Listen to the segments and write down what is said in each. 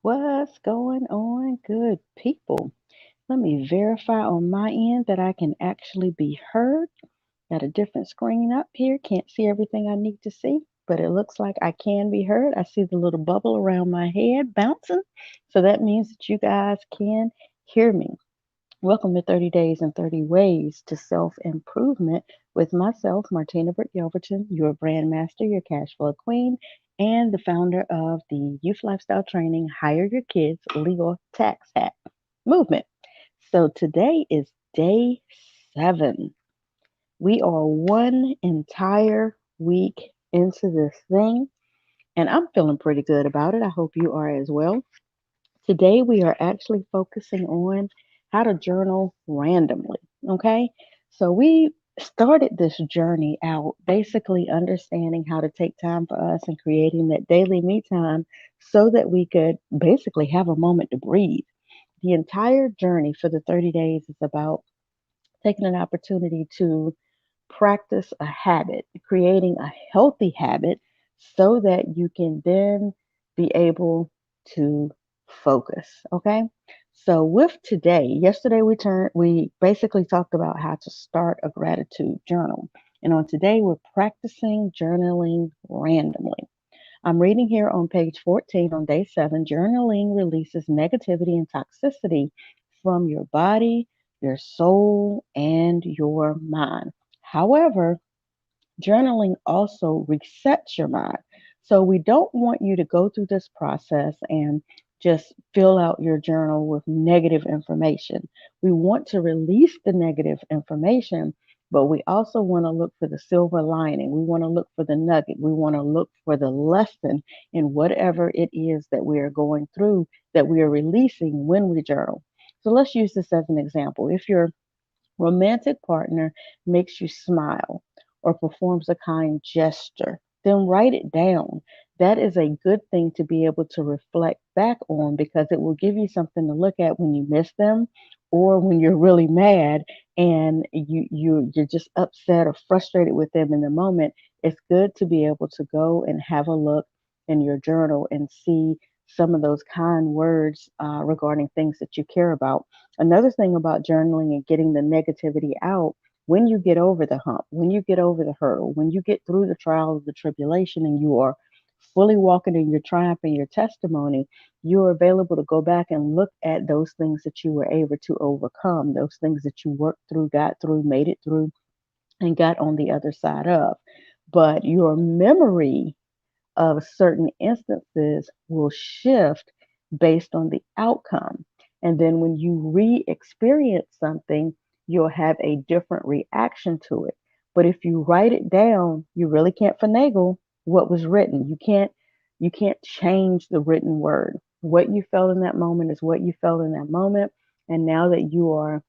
What's going on, good people? Let me verify on my end that I can actually be heard. Got a different screen up here. Can't see everything I need to see, but it looks like I can be heard. I see the little bubble around my head bouncing. So that means that you guys can hear me. Welcome to 30 Days and 30 Ways to Self Improvement with myself, Martina Britt Yelverton, your brand master, your cash flow queen, and the founder of the Youth Lifestyle Training Hire Your Kids Legal Tax Hack movement. So today is day 7. We are one entire week into this thing, and I'm feeling pretty good about it. I hope you are as well. Today, we are actually focusing on how to journal randomly. Okay. So, we started this journey out basically understanding how to take time for us and creating that daily me time so that we could basically have a moment to breathe. The entire journey for the 30 days is about taking an opportunity to practice a habit, creating a healthy habit so that you can then be able to focus. Okay. So with today, yesterday we basically talked about how to start a gratitude journal. And on today we're practicing journaling randomly. I'm reading here on page 14 on day 7. Journaling releases negativity and toxicity from your body, your soul, and your mind. However, journaling also resets your mind. So we don't want you to go through this process and just fill out your journal with negative information. We want to release the negative information, but we also want to look for the silver lining. We want to look for the nugget. We want to look for the lesson in whatever it is that we are going through that we are releasing when we journal. So let's use this as an example. If your romantic partner makes you smile or performs a kind gesture, then write it down. That is a good thing to be able to reflect back on because it will give you something to look at when you miss them or when you're really mad and you're just upset or frustrated with them in the moment. It's good to be able to go and have a look in your journal and see some of those kind words regarding things that you care about. Another thing about journaling and getting the negativity out, when you get over the hump, when you get over the hurdle, when you get through the trial of the tribulation and you are fully walking in your triumph and your testimony, you are available to go back and look at those things that you were able to overcome, those things that you worked through, got through, made it through, and got on the other side of. But your memory of certain instances will shift based on the outcome. And then when you re experience something, you'll have a different reaction to it. But if you write it down, you really can't finagle what was written. You can't change the written word. What you felt in that moment is what you felt in that moment. And now that you are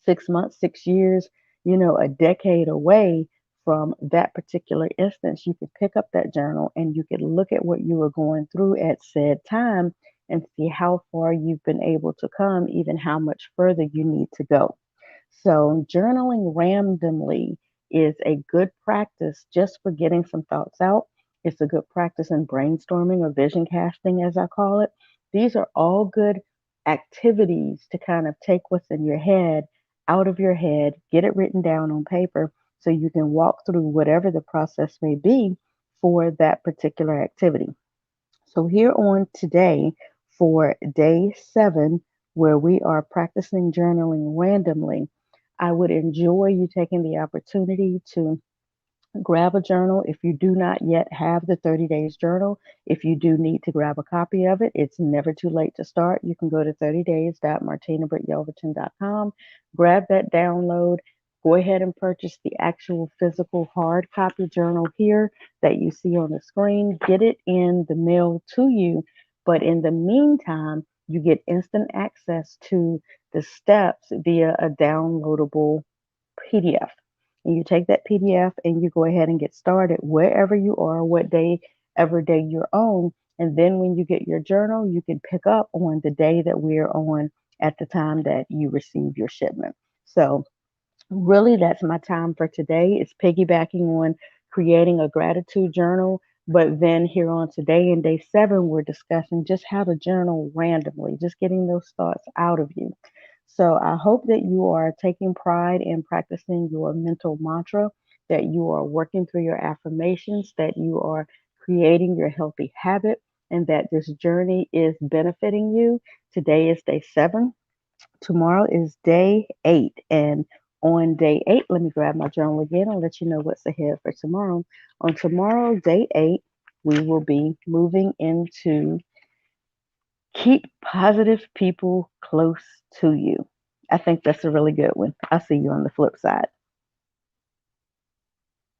6 months, 6 years, a decade away from that particular instance, you could pick up that journal and you could look at what you were going through at said time and see how far you've been able to come, even how much further you need to go. So, journaling randomly is a good practice just for getting some thoughts out. It's a good practice in brainstorming or vision casting, as I call it. These are all good activities to kind of take what's in your head out of your head, get it written down on paper so you can walk through whatever the process may be for that particular activity. So, here on today for day 7, where we are practicing journaling randomly, I would enjoy you taking the opportunity to grab a journal. If you do not yet have the 30 days journal, if you do need to grab a copy of it, it's never too late to start. You can go to 30days.martinabrityelverton.com, grab that download. Go ahead and purchase the actual physical hard copy journal here that you see on the screen. Get it in the mail to you. But in the meantime, you get instant access to the steps via a downloadable PDF. And you take that PDF and you go ahead and get started wherever you are, what day, every day you're on. And then when you get your journal, you can pick up on the day that we're on at the time that you receive your shipment. So really, that's my time for today. It's piggybacking on creating a gratitude journal. But then here on today in day 7, we're discussing just how to journal randomly, just getting those thoughts out of you. So I hope that you are taking pride in practicing your mental mantra, that you are working through your affirmations, that you are creating your healthy habit, and that this journey is benefiting you. Today is day 7. Tomorrow is day 8. And on day 8, let me grab my journal again and let you know what's ahead for tomorrow. On tomorrow, day 8, we will be moving into keep positive people close to you. I think that's a really good one. I'll see you on the flip side.